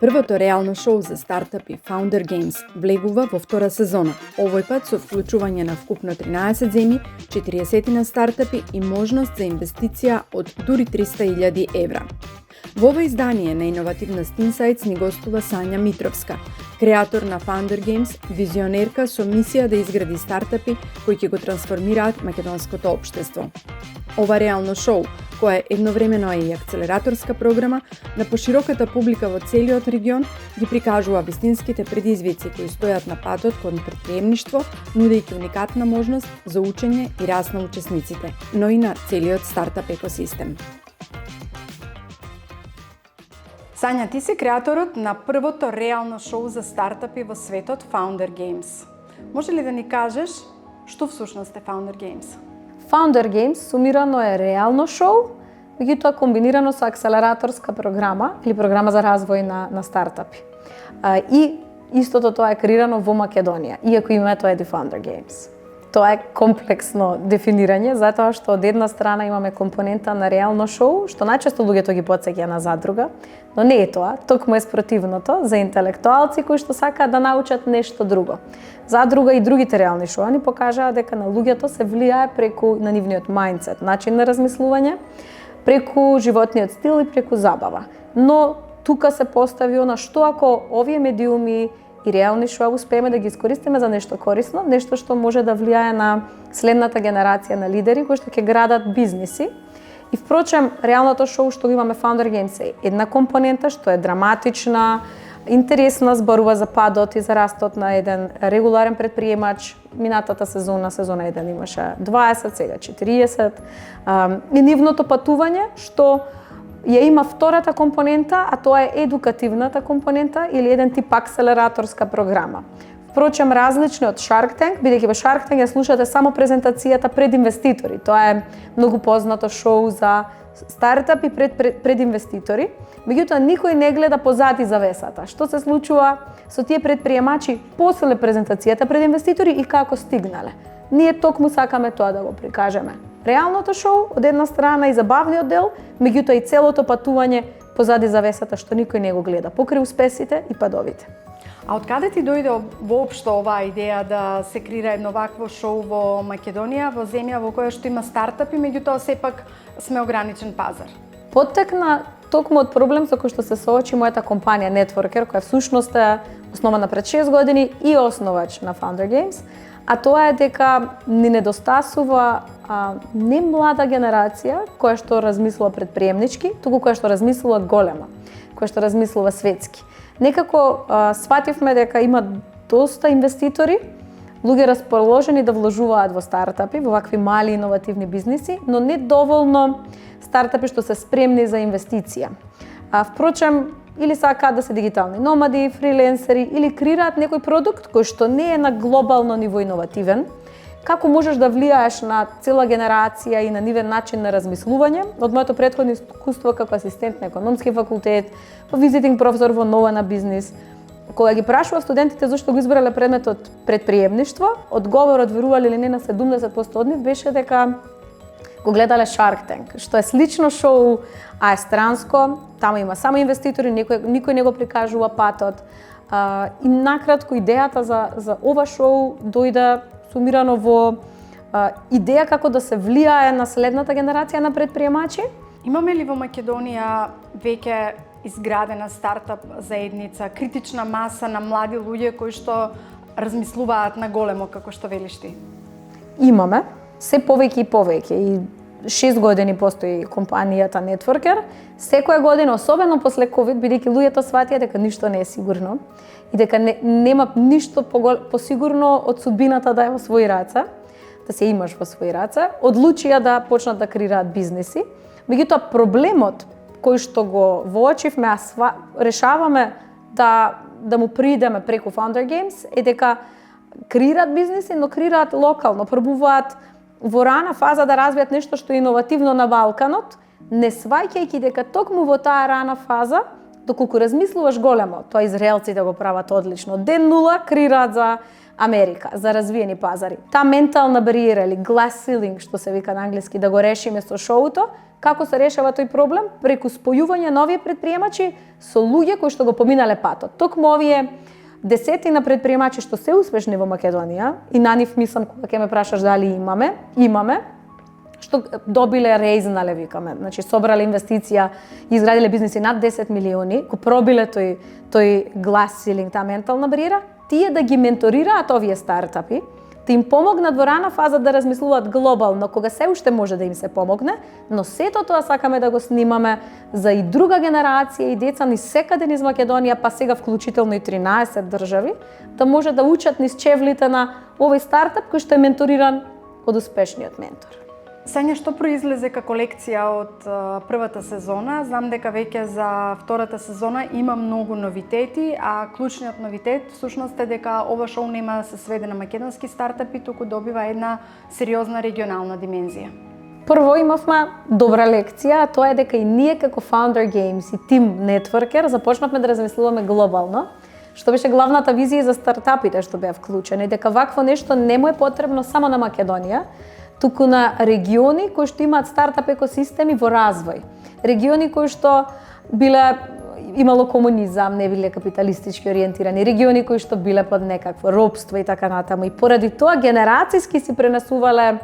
Првото реално шоу за стартапи Founder Games влегува во втора сезона, овој пат со вклучување на вкупно 13 земји, 40 на стартапи и можност за инвестиција од дури 300.000 евра. Во ова издание на Иновативност Insights ни гостува Сања Митровска, креатор на Founder Games, визионерка со мисија да изгради стартапи кои ќе го трансформираат македонското општество. Ова реално шоу, која едновремено е и акцелераторска програма, на пошироката публика во целиот регион ги прикажува вистинските предизвици кои стојат на патот кон претприемништво, нудејќи уникатна можност за учење и раст на учесниците, но и на целиот стартап екосистем. Сања, ти си креаторот на првото реално шоу за стартапи во светот Founder Games. Може ли да ни кажеш што всушност е Founder Games? Founder Games сумирано е реално шоу, меѓутоа комбинирано со акселераторска програма или програма за развој на стартапи. И истото тоа е креирано во Македонија, иако името е The Founder Games. Тоа е комплексно дефинирање, затоа што од една страна имаме компонента на реално шоу, што најчесто луѓето ги потсеќа на задруга, но не е тоа, токму е спротивното за интелектуалци кои што сакаат да научат нешто друго. Задруга и другите реални шоуа ни покажаа дека на луѓето се влијае преку на нивниот мајндсет, начин на размислување, преку животниот стил и преку забава. Но тука се постави на што ако овие медиуми и реални шоуа успееме да ги искористиме за нешто корисно, нешто што може да влијае на следната генерација на лидери кои што ќе градат бизниси. И впрочем, реалното шоу што го имаме Founder Games е една компонента што е драматична, интересна, зборува за падот и за растот на еден регуларен предприемач. Минатата сезона 1 имаше 20, сега 40. И нивното патување што ја има втората компонента, а тоа е едукативната компонента или еден тип акселераторска програма. Впрочем, различни од Shark Tank, бидејќи во Shark Tank ја слушате само презентацијата пред инвеститори. Тоа е многу познато шоу за стартапи пред инвеститори. Меѓутоа, никој не гледа позади завесата. Што се случува со тие предприемачи после презентацијата пред инвеститори и како стигнале. Ние токму сакаме тоа да го прикажеме. Реалното шоу од една страна и забавниот дел, меѓутоа и целото патување позади завесата што никој не го гледа, покрај успесите и падовите. А од каде ти дојде воопшто оваа идеја да се креира едно вакво шоу во Македонија, во земја во која што има стартапи, меѓутоа сепак сме ограничен пазар? Поттекна токму од проблем со кој што се соочи мојата компанија Networker, која всушност е основана пред 6 години и основач на Founder Games, а тоа е дека ни недостасува не млада генерација која што размислува предприемнички, туку која што размислува голема, која што размислува светски. Некако свативме дека има доста инвеститори, луѓе расположени да вложуваат во стартапи, во вакви мали иновативни бизниси, но не доволно стартапи што се спремни за инвестиција. Впрочем, или сакаат да се дигитални номади, фриленсери, или креираат некој продукт кој што не е на глобално ниво иновативен. Како можеш да влијаеш на цела генерација и на нивен начин на размислување? Од моето претходно искуство како асистент на економски факултет, визитинг професор во Нова на бизнис, кога ги прашував студентите зашто го избрале предметот предприемништво, одговорот, верували или не, на 70% од нив беше дека го гледале Shark Tank, што е слично шоу, а е странско, таму има само инвеститори, никој не го прикажува патот. И накратко идејата за ова шоу дојде сумирано во идеја како да се влијае на следната генерација на предприемачи. Имаме ли во Македонија веќе изградена стартап заедница, критична маса на млади луѓе кои што размислуваат на големо, како што велиш ти? Имаме, се повеќе и повеќе. И 6 години постои компанијата Networker. Секоја година, особено после COVID, бидејќи луѓето сватија дека ништо не е сигурно и дека нема ништо посигурно од судбината да е во своји раце, да се имаш во своји раце, одлучија да почнат да креираат бизниси. Меѓутоа, проблемот кој што го воочивме, а решаваме да му придеме преку Founder Games, е дека креираат бизниси, но креираат локално, пробуваат во рана фаза да развијат нешто што е иновативно на Балканот, не сваќајќи дека токму во таа рана фаза, доколку размислуваш големо, тоа израелците го прават одлично. Ден нула креираат за Америка, за развиени пазари. Та ментална бариера или glass ceiling, што се вика на англиски, да го решиме со шоуто, како се решава тој проблем? Преку спојување на овие предприемачи со луѓе кои што го поминале патот. Токму овие десетина предприемачи што се успешни во Македонија, и на нив мислам кога ќе ме прашаш дали имаме, што добиле рейзнале, викаме. Значи, собрале инвестиција, изградиле бизниси над 10 милиони, го пробиле тој glass ceiling, та ментална бариера, тие да ги менторираат овие стартапи, да им помогнат во рана фаза да размислуваат глобално, кога се уште може да им се помогне, но сето тоа сакаме да го снимаме за и друга генерација и деца ни секаде низ Македонија, па сега вклучително и 13 држави, да може да учат низ чевлите на овој стартап кој што е менториран од успешниот ментор. Сања, што произлезе ка колекција од првата сезона? Знам дека веќе за втората сезона има многу новитети, а клучниот новитет всушност е дека ова шоу нема да се сведе на македонски стартапи, туку добива една сериозна регионална димензија. Прво имавме добра лекција, а тоа е дека и ние како Founder Games и Team Networker започнавме да размислуваме глобално, што беше главната визија за стартапите што беа вклучени, дека вакво нешто не му е потребно само на Македонија, туку на региони кои што имаат стартап екосистеми во развој. Региони кои што имало комунизам, не биле капиталистички ориентирани, региони кои што биле под некакво робство и така натаму. И поради тоа генерацијски си пренесувале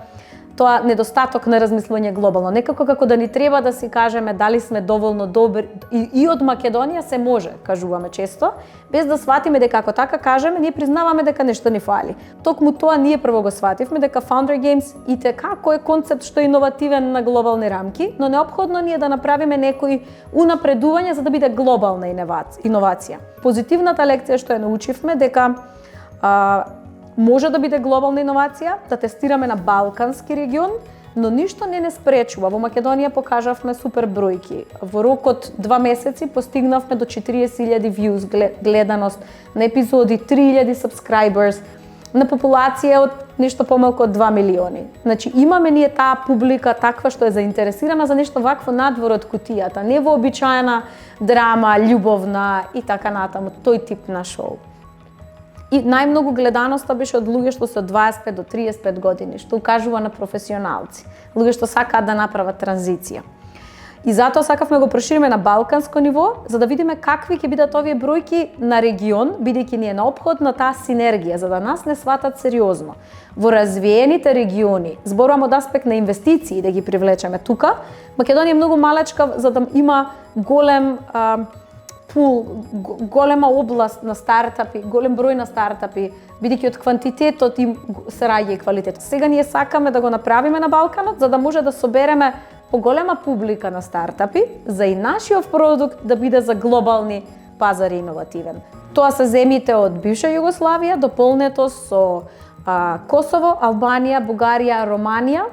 тоа недостаток на размислување глобално. Некако како да ни треба да си кажеме дали сме доволно добри и од Македонија се може, кажуваме често, без да сватиме дека ако така кажеме, ние признаваме дека нешто ни фали. Токму тоа ние прво го свативме дека Founder Games и како е концепт што е иновативен на глобални рамки, но неопходно ни е да направиме некои унапредување за да биде глобална иновација. Позитивната лекција што ја научивме дека може да биде глобална иновација, да тестираме на балкански регион, но ништо не спречува. Во Македонија покажавме супер бројки. Во рок од 2 месеци постигнавме до 40.000 views, гледаност на епизоди, 3.000 subscribers, на популација од нешто помалку од 2 милиони. Значи имаме ние таа публика таква што е заинтересирана за нешто вакво надвор од кутијата, не вообичаена драма, љубовна и така натаму, тој тип на шоу. И најмногу гледаноста беше од луѓе што се од 25 до 35 години, што укажува на професионалци, луѓе што сакаат да направат транзиција. И затоа сакавме го прошириме на балканско ниво, за да видиме какви ќе бидат овие бројки на регион, бидејќи ни е неопходна таа синергија, за да нас не сватат сериозно. Во развиените региони, зборувам од аспект на инвестиции да ги привлечеме тука, Македонија е многу малечка за да има голем голема област на стартапи, голем број на стартапи, бидејќи од квантитетот им се раѓа и квалитет. Сега ние сакаме да го направиме на Балканот, за да може да собереме поголема публика на стартапи, за и нашиот продукт да биде за глобални пазари иновативен. Тоа се земите од бивша Југославија, дополнето со Косово, Албанија, Бугарија, Романија,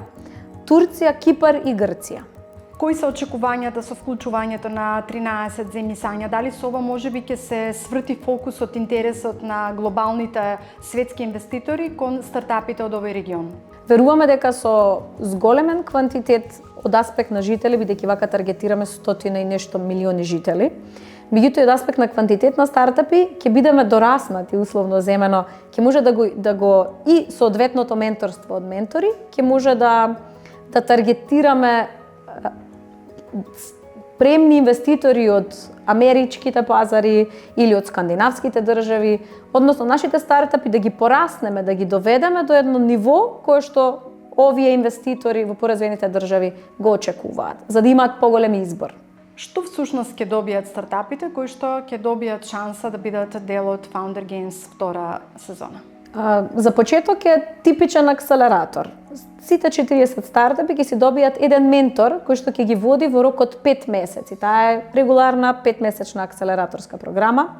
Турција, Кипар и Грција. Кои се очекувањата со вклучувањето на 13 земји, Сања? Дали со ова можеби ќе се сврти фокусот, интересот на глобалните светски инвеститори кон стартапите од овој регион? Веруваме дека со зголемен квантитет од аспект на жители, бидејќи вака таргетираме 100 и нешто милиони жители, меѓутоа од аспект на квантитет на стартапи ќе бидеме дораснати условно земено, ќе може да го и соодветното менторство од ментори, ќе може да таргетираме премни инвеститори од америчките пазари или од скандинавските држави, односно нашите стартапи да ги пораснеме, да ги доведеме до едно ниво кое што овие инвеститори во поразвиените држави го очекуваат, за да имаат поголем избор. Што всушност ќе добијат стартапите кои што ќе добијат шанса да бидат дел од Founder Games втора сезона? За почеток е типичен акселератор. Сите 40 стартапи ќе си добијат еден ментор кој што ќе ги води во рок од 5 месеци. Таа е регуларна 5-месечна акселераторска програма.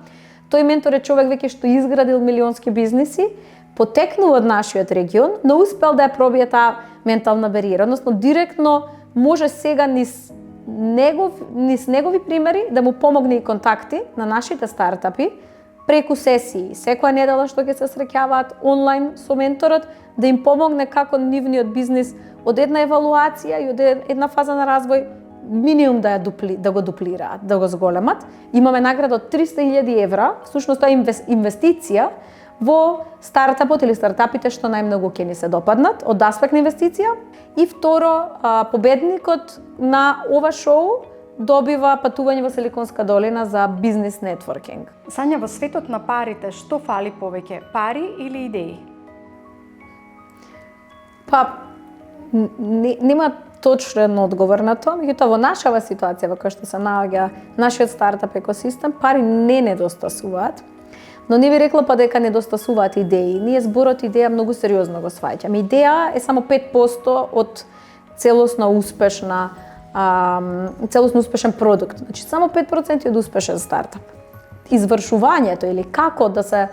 Тој ментор е човек веќе што изградил милионски бизниси, потекнул од нашиот регион, но успел да ја пробие таа ментална бариера. Односно, директно може сега низ негови примери да му помогне и контакти на нашите стартапи преку сесии. Секоја недела што ќе се среќаваат онлайн со менторот, да им помогне како нивниот бизнис од една евалуација и од една фаза на развој минимум да го дуплираат, да го зголемат. Имаме награда од 300.000 евра, всушност тоа е инвестиција во стартапот или стартапите што најмногу ќе ни се допаднат од аспект на инвестиција. И второ, победникот на ова шоу добива патување во Силиконска долина за бизнес нетворкинг. Сања, во светот на парите, што фали повеќе, пари или идеи? Па, нема точен одговор на тоа, меѓутоа во нашава ситуација во која што се наоѓа нашиот стартап екосистем, пари не недостасуваат. Но не би рекла па дека недостасуваат идеи. Ние зборот идеја многу сериозно го сваќаме. Идеја е само 5% од целосно успешен продукт. Значи само 5% од успешен стартап. Извршувањето или како да се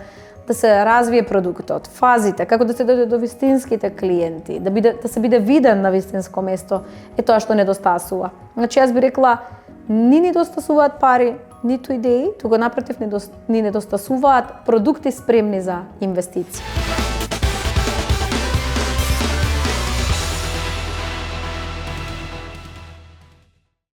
развие продуктот, фазите, како да се дојде до вистинските клиенти, да се биде виден на вистинско место, е тоа што недостасува. Значи јас би рекла, ни недостасуваат пари, ниту идеи, туку напротив ни недостасуваат продукти спремни за инвестиции.